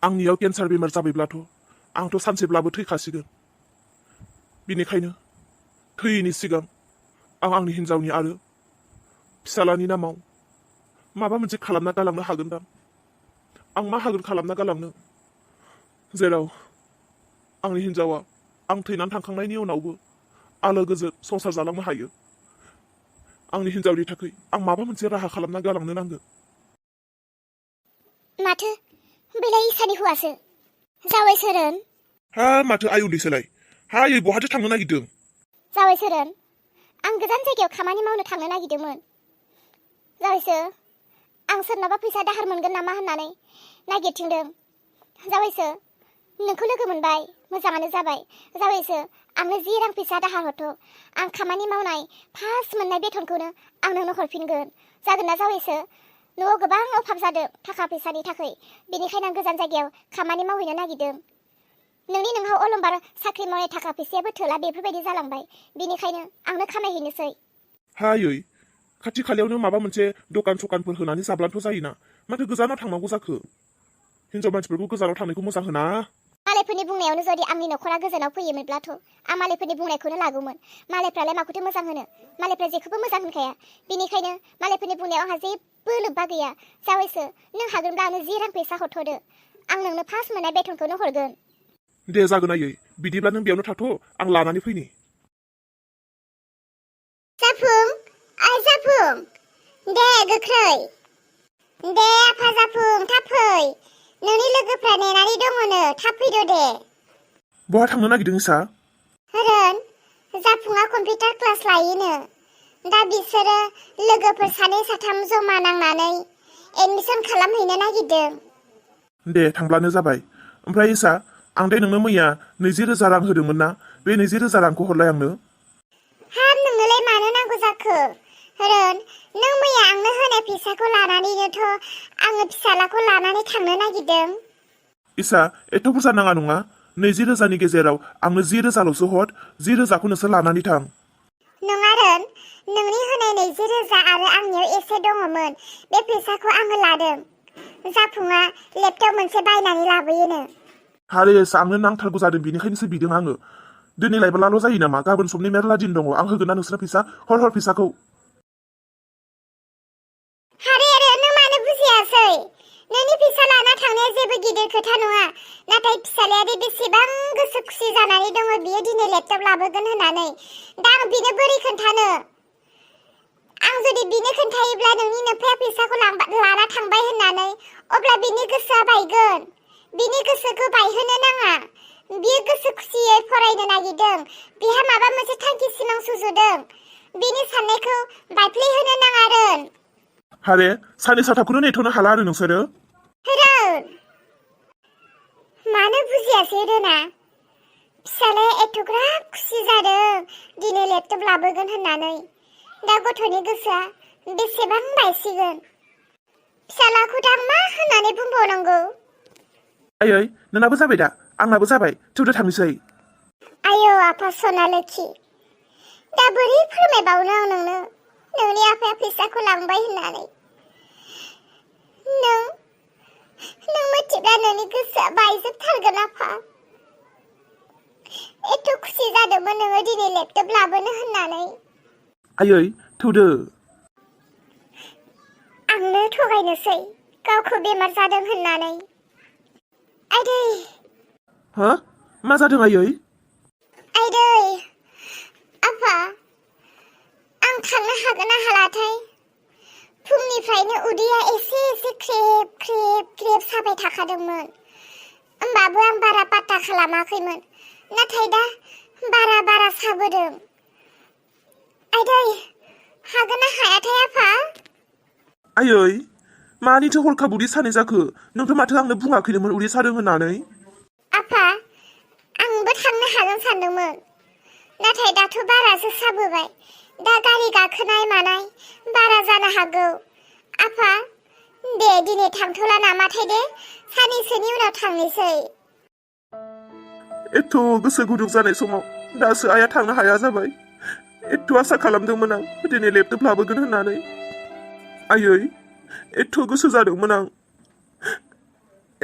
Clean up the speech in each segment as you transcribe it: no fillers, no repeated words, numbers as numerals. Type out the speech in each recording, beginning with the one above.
आंनियाव केन्सार बेमार जाबायब्लाथ' आंथ' सानसेब्लाबो थैखासिगोन। बिनिखायनो थैयैनि सिगां आं आंनि हिन्जावनि आरो फिसालानि नामाव माबा मोनसे खालामना गालांनो हागोनदां। आं मा हागोन खालामना गालांनो, जेराव आंनि हिन्जावा आं थैनानै थांखांनायनि उनावबो आलो गोजोन संसार जालांनो हायो। आंनि हिन्जावनि थाखाय आं माबा मोनसे राहा खालामना गालांनो नांगोन। माथो बेलाय इसानि हौवासो जावाय सोरन। हा माथो आइ उन्दैसोलाय, हायै बहाथो थांनो नागिरदों? जावाय सोरन, आं गोजान जायगायाव खामानि मावनो थांनो नागिरदोंमोन। जावायसो, आं सोरनाबा फैसा दाहार मोनगोन नामा होननानै नागिरथिंदों। जावायसो, नोंखौ लोगो मोनबाय, मोजाङानो जाबाय। जावायसो, आंनो 10 रां फैसा दाहार हरथ'। आं खामानि मावनाय फार्स्ट मोननाय बेथनखौनो आं नोंनो हरफिनगोन। जागोन ना जावायसो? न'आव गोबां अभाब जादों थाखा फैसानि थाखाय, बेनिखायनो आं गोजान जायगायाव खामानि मावहैनो नागिरदों। नोंनाव अलंबार साख्रि मावनाय थाखा फैसायाबो थोला बेफोरबायदि जालांबाय, बेनिखायनो आंनो खामायहैनोसै। हायै, खाथि खालायावनो माबा मोनसे दखान सखानफोर होनानै जाब्लाथ' जायोना, माथो गोजानाव थांनांगौ जाखो? हिन्जाव मानसिफोरखौ गोजानाव थांनायखौ मोजां होना। मालायफोरनि बुंनायावनो जुदि आंनि न'खरा गोजानाव फैयोमोनब्लाथ' आं मालायफोरनि बुंनायखौनो लागौमोन। मालायफ्रालाय माखौथो मोजां होनो, मालायफ्रा जेखौबो मोजां होनखाया। बेनिखायनो मालायफोरनि बुंनायाव आंहा जेबो लोब्बा गैया। जावायसो, नों हागोनब्ला आंनो 10 रां फैसा हरथ'दो, आं नोंनो फार्स्ट मोननाय बेथनखौनो हरगोन। दे जागोन आयै, बिदिब्ला नों बेयावनो थाथ', आं लानानै फैनि। जाफुं, आइ जाफुं, दे गोख्रै, दे आफा जाफुं, थाब फै। नोंनि लोगोफ्रा नेनानै दङनो, थाब फैद' दे। बहा थांनो नागिरदों इसा? रोन, जाफुङा कम्पिउटार क्लास लायोनो। दा बिसोरो लोगोफोर 2-3 जमा नांनानै एडमिसन खालामहैनो नागिरदों। दे थांब्लानो जाबाय। ओमफ्राय इसा, आं दे नोंनो मैया 20,000 रां होदोंमोन ना, बे 20,000 रांखौ हरलाय आंनो। हाब, नोंनोलाय मानो नांगौ जाखो? रोन, नों मैया आंनो होनाय फैसाखौ लानानैनोथ' आङो फिसालाखौ लानानै थांनो नागिरदों। इसा, एथ' बुरजा नाङा नङा, 20,000नि गेजेराव आंनो 10,000ल'सो हर, 10,000खौ नोंसोर लानानै थां। नङा रोन, नोंनि होनाय 20,000 आरो आंनियाव एसे दङमोन, बे फैसाखौ आङो लादों। जाफुङा लेपटप मोनसे बायनानै लाबोयोनो। हारे इसा, आंनो नांथारगौ जादों, बेनिखायनोसो बिदों आङो। दिनै लायब्लाल' जायो नामा? गाबोन समनि मेरला दिन दङ, आं होगोन ना नोंसोरनो फैसा? हर फैसाखौ। हारे नों मानो बुजियासै? नोंनि फैसा लाना थांनाया जेबो गिदिर खोथा नङा, नाथाय फिसालायादि बेसेबां गोसो खुसि जानानै दङ बियो दिनै लेपटप लाबोगोन होननानै। दा आं बिनो बोरै खोन्थानो? आं जुदि बिनो खोन्थायोब्ला नोंनि नोमफाया फैसाखौ लाना थांबाय होननानै, अब्ला बिनि गोसोआ बायगोन। बिनि गोसोखौ बायहोनो नाङा। बियो गोसो खुसियै फरायनो नागिरदों, बिहा माबा मोनसे थांखि सिमां सुजुदों, बिनि साननायखौ बायफ्लेहोनो नाङा रोन। हारे, 3-4 नेथ'नो हाला आरो नोंसोरो? रोन, मानो बुजियासै रोना? फिसालाया एथ'ग्राब खुसि जादों दिनै लेपटप लाबोगोन होननानै, दा गथ'नि गोसोआ बेसेबां बायसिगोन। फिसालाखौ दा मा होननानै बुंबावनांगौ? आयै, नोंनाबो जाबाय दा, आंनाबो जाबाय, थौदो थांनोसै। आयौ आफा सना लोखि, दा बोरै फोरमायबावनो आं नोंनो नोंनि आफाया फैसाखौ लांबाय होननानै? नों मिथिब्ला नोंनि गोसोआ बायजोबथारगोन आफा। एथ' खुसि जादोंमोन नोङो दिनै लेपटप लाबोनो होननानै। आयै, थौदो। आंनो थगायनोसै गावखौ बेमार जादों होननानै। आइदै, हा? मा जादों आयै? आइदै, आफा, आं थांनो हागोन ना हालाथाय? फुंनिफ्रायनो उदैया एसे ख्रेब ख्रेब ख्रेब साबाय थाखादोंमोन। होमबाबो आं बारा पात्ता खालामाखैमोन, नाथाय दा बारा साबोदों। आइदै, हागोन ना हायाथाय आफा? आयै, मानिथो हरखाब उदै सानाय जाखो? नोंथ' माथो आंनो बुङाखैनोमोन उदै सादों होननानै? आफा, आंबो थांनो हागोन सानदोंमोन, नाथाय दाथ' बारासो साबोबाय। दा गारि गाखोनाय मानाय बारा जानो हागौ। आफा, दे दिनै थांथ'ला नामाथाय दे, साननैसोनि उनाव थांनोसै। एथ' गोसो गुदुं जानाय समाव दासो आइया थांनो हाया जाबाय। एथ' आसा खालामदोंमोन आं दिनै लेपटप लाबोगोन होननानै। आयै, एथ' गोसो जादोंमोन आं,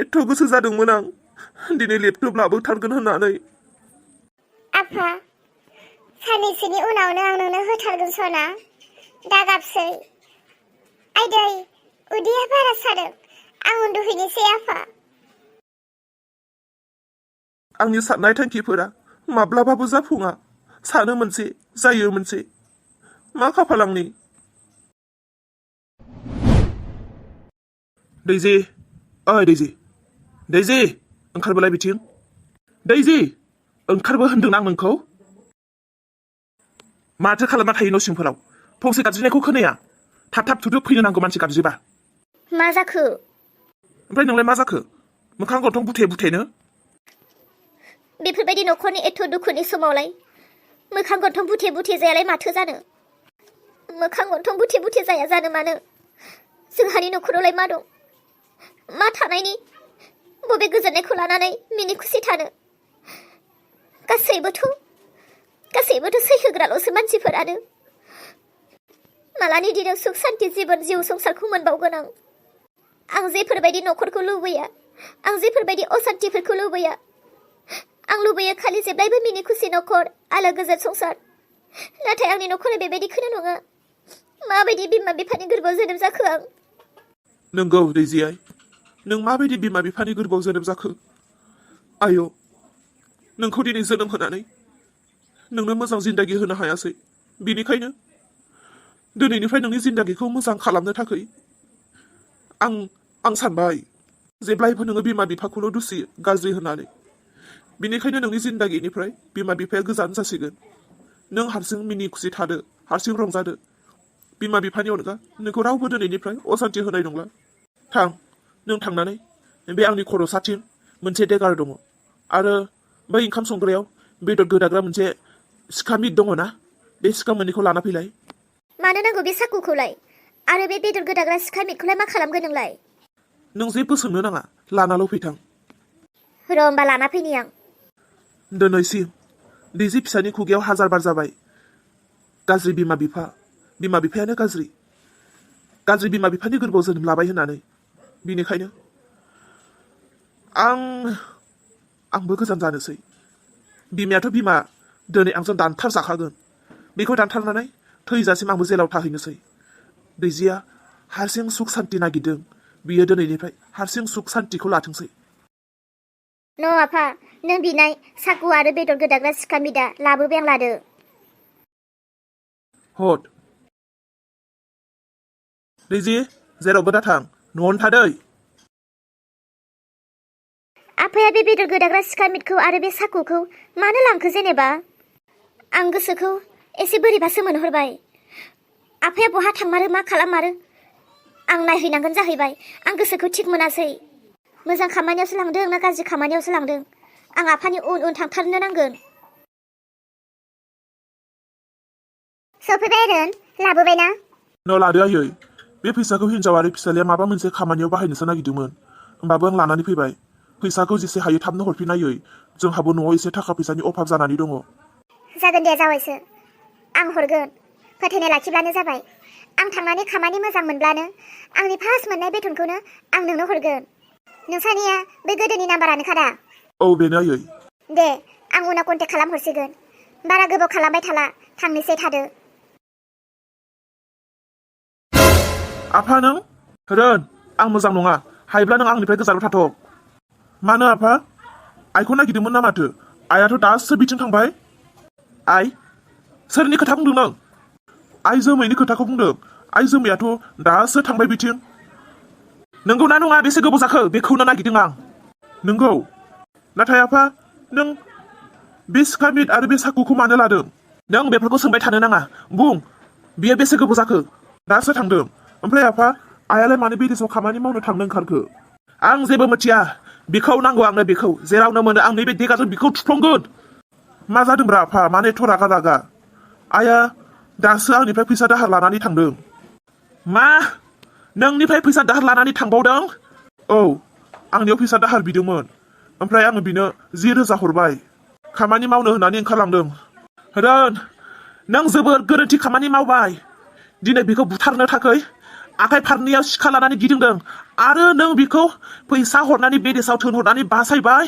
एथ' गोसो जादोंमोन आं दिनै लेपटप लाबोथारगोन होननानै। आफा साननैसोनि उनावनो आं नोंनो होथारगोन सना, दा गाबसै। आइदै उदैया बारा सादों, आं उन्दुहैनोसै आफा। आंनि साननाय थांखिफोरा माब्लाबाबो जाफुङा, सानो मोनसे जायो मोनसे, मा खाफाल आंनि। दैजि, ओइ दैजि, दैजि ओंखारबोलाय बिथिं। दैजि ओंखारबो होनदों आं नोंखौ। माथो खालामना थायो न' सिंफोराव, फंसे गाबज्रिनायखौ खोनाया। थाब थाब थुदो, फैनो नांगौ मानसि गाबज्रिबा। मा जाखो? ओमफ्राय नोंलाय मा जाखो? मोखां गन्थं बुथे बुथेनो। बेफोरबायदि न'खरनि एथ' दुखुनि समावलाय मोखां गन्थं बुथे बुथे जायालाय माथो जानो? मोखां गन्थं बुथे बुथे जाया जानो मानो? जोंहानि न'खरावलाय मा दं? मा थानायनि? बबे गोजोननायखौ लानानै मिनि खुसि थानो? गासैबोथ' सैहोग्राल'सो मानसिफोरानो। मालानि दिनाव सुख सान्ति जीवन जिउ संसारखौ मोनबावगोन आं? आं जेफोरबायदि न'खरखौ लुबैया, आं जेफोरबायदि असान्तिफोरखौ लुबैया। आं लुबैयो खालि जेब्लायबो मिनि खुसि न'खर, आलो गोजोन संसार। नाथाय आंनि न'खरा बेबायदिखौनो नङा। माबायदि बिमा बिफानि गोरबोआव जोनोम जाखो आं? नंगौ दैजि आइ, नों माबायदि बिमा बिफानि गोरबोआव जोनोम जाखो? आय' नोंखौ दिनै जोनोम होनानै नोंनो मोजां जिन्दागि होनो हायासै। बिनिखायनो दिनैनिफ्राय नोंनि जिन्दागिखौ मोजां खालामनो थाखाय आं सानबाय जेब्लायबो नोङो बिमा बिफाखौल' दुसियो, गाज्रि होननानै। बिनिखायनो नोंनि जिन्दागिनिफ्राय बिमा बिफाया गोजान जासिगोन। नों हारसिं मिनि खुसि थादो, हारसिं रंजादो। बिमा बिफानि अनगा नोंखौ रावबो दिनैनिफ्राय असान्ति होनाय नंला। थां, नों थांनानै बे आंनि खर'साथिं मोनसे देगार दङ आरो बै ओंखाम संग्रायाव बेदर गोदाग्रा मोनसे सिखा मिट दङ ना, बे सिखा मोननैखौ लाना फैलाय। मानो नांगौ बे साकुखौलाय? आरो बे बेदर गोदाग्रा सिखा मिटखौलाय मा खालामगोन नोंलाय? नों जेबो सोंनो नाङा, लानाल' फैथां। र' होमबा लाना फैनि आं। दिनैसिम दैजि फिसानि खुगायाव हाजार बार जाबाय गाज्रि बिमा बिफायानो गाज्रि बिमा बिफानि गोरबोआव जोनोम लाबाय होननानै। बिनिखायनो आंबो गोजान जानोसै। बिमायाथ' बिमा, दिनै आंजों दानथार जाखागोन। बेखौ दानथारनानै थैजासिम आंबो जेलाव थाहैनोसै। दैजिया हारसिं सुख सान्ति नागिरदों, बियो दिनैनिफ्राय हारसिं सुख सान्तिखौ लाथोंसै। न' आफा, नों बिनाय साकु आरो बेदर गोदाग्रा सिखा मिटआ लाबोबाय आं, लादो। हद दैजि, जेरावबो दा थां, न'आवनो थादै। आफाया बे बेदर गोदाग्रा सिखा मिटखौ आरो बे साकुखौ मानो लांखो जेनेबा? आं गोसोखौ एसे बोरैबासो मोनहरबाय। आफाया बहा थांमारो, मा खालाममारो? आं नायहैनांगोन जाहैबाय। आं गोसोखौ थिग मोनासै। मोजां खामानियावसो लांदों ना गाज्रि खामानियावसो लांदों? आं आफानि उन उन थांथारनो नांगोन। सफैबाय रोन, लाबोबाय ना? न' लादो आयै। बे फैसाखौ हिनजाव आरो फिसालाया माबा मोनसे खामानियाव बाहायनोसो नागिरदोंमोन, होमबाबो आं लानानै फैबाय। फैसाखौ जेसे हायो थाबनो हरफिन आयै, जोंहाबो न'आव एसे थाखा फैसानि अभाब जानानै दङ। जागोन दे जावैसो, आं हरगोन। फोथायनाय लाखिब्लानो जाबाय। आं थांनानै खामानि मोजां मोनब्लानो आंनि फार्स्ट मोननाय बेथनखौनो आं नोंनो हरगोन। नोंसानिया बे गोदोनि नाम्बारानोखा दा? औ, बेनो आयै। दे, आं उनाव कन्टेक्ट खालामहरसिगोन। बारा गोबाव खालामबाय थाला, थांनोसै, थादो। आफा नों? रोन, आं मोजां नङा। हायोब्ला नों आंनिफ्राय गोजानाव थाथ'। मानो आफा? आइखौ नागिरदोंमोन ना माथो? आइयाथ' दासो बिथिं थांबाय। आइ? सोरनि खोथा बुंदों नों? आइ जोमैनि खोथाखौ बुंदों। आइ जोमैयाथ' दासो थांबाय बिथिं। नंगौ ना नङा बेसे गोबाव जाखो बेखौनो नागिरदों आं। नंगौ। नाथाय आफा, नों बे सिखा मिट आरो बे साकुखौ मानो लादों? नों बेफोरखौ सोंबाय थानो नाङा। बुं, बियो बेसे गोबाव जाखो? दासो थांदों। ओमफ्राय आफा, आइयालाय मानो बिदेशआव खामानि मावनो थांनो ओंखारखो? आं जेबो मिथिया। बिखौ नांगौ आंनो, बिखौ जेरावनो मोनो आं नैबे देगाजों बिखौ थुफ्लंगोन। मा जादोंब्रा आफा, मानो एथ' रागा? आइया दासो आंनिफ्राय फैसा दाहार लानानै थांदों। मा? नोंनिफ्राय फैसा दाहार लानानै थांबावदों? औ, आंनियाव फैसा दाहार बिदोंमोन। ओमफ्राय आङो बिनो 10,000 हरबाय। खामानि मावनो होननानै ओंखारलांदों। रोन, नों जोबोर गोरोन्थि खामानि मावबाय। दिनै बिखौ बुथारनो थाखाय आखाइ फारनैयाव सिखा लानानै गिदिंदों आरो नों बिखौ फैसा हरनानै बेदेसाव थोनहरनानै बासायबाय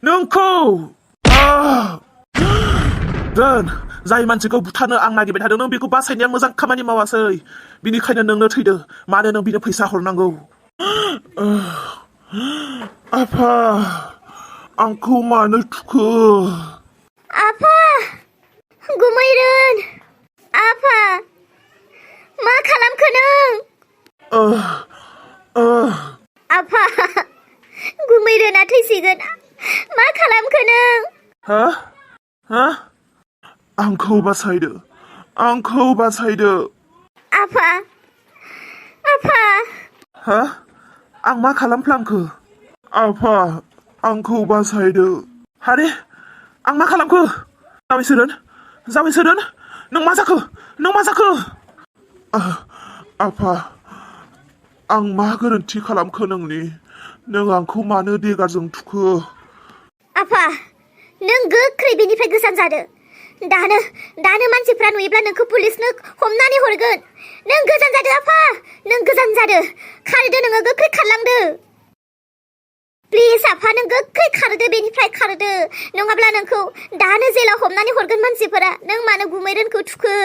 नोंखौ दोन जाय मानसिखौ बुथारनो आं नागिरबाय थादों नों बेखौ बासायनाया मोजां खामानि मावासै बिनिखायनो नोंनो थैदो मानो नों बिनो फैसा हरनांगौ आफा आंखौ मानो थुखो आफा गुमैरोन आफा मा खालामखो नों आफा गुमैरोना थैसिगोन मा खालामखो नों हा आंखौ बासायदो आफा आं मा खालामफ्लांखो आफा आंखौ बासायदो हारे आं मा खालामखो जावैसोरन नों मा जाखो आफा आं मा गोरोन्थि खालामखो नों आंखौ मानो देगारजों थुखो आफा नों गोख्रै बेनिफ्राय गोजान जादो दानो मानसिफ्रा नुयोब्ला नोंखौ पुलिसनो हमनानै हरगोन नों गोजान जादो आफा नों गोजान जादो खारदो नोङो गोख्रै खारलांदो प्लिज आफा नों गोख्रै खारदो बेनिफ्राय खारदो नङाब्ला नोंखौ दानो जेलाव हमनानै हरगोन मानसिफोरा नों मानो गुमैरोनखौ थुखो